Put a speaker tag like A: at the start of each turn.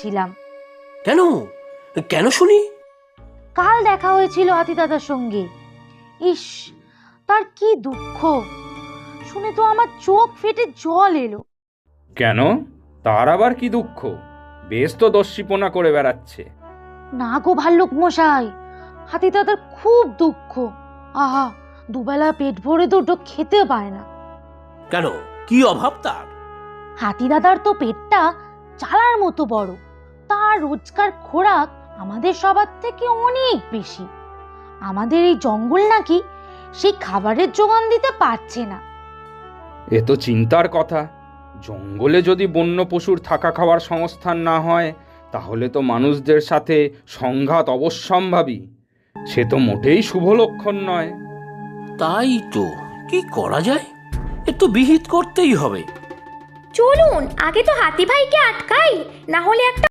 A: ছিলাম।
B: কেন কেন শুনি?
A: কাল দেখা হয়েছিল হাতি দাদার সঙ্গে। ইস, তার কি দুঃখ! শুনে তো আমার চোখ ফেটে জল এলো।
C: কেন, তার আবার কি দুঃখ? বেশ তো দস্যিপনা করে বেড়াচ্ছে।
A: না গো ভাল্লুক মশাই, হাতি দাদার খুব দুঃখ। আহা, দুবেলা পেট ভরে দুটো খেতে পায় না।
B: কেন, কি অভাব তার?
A: হাতি দাদার তো পেটটা চালার মতো বড়, তার রোজকার খোরাক আমাদের সবার থেকে অনেক বেশি। আমাদের এই জঙ্গল নাকি সেই খাবারের জোগান দিতে পারছে না।
C: এ তো চিন্তার কথা। জঙ্গলে যদি বন্য পশুর থাকা খাওয়ার সংস্থান না হয়, তাহলে তো মানুষদের সাথে সংঘাত অবশ্যম্ভাবী। সে তো মোটেই শুভ লক্ষণ নয়।
B: তাই তো, কি করা যায়? এ তো বিহিত করতেই হবে।
D: চলুন আগে তো হাতি ভাইকে আটকাই, না হলে একটা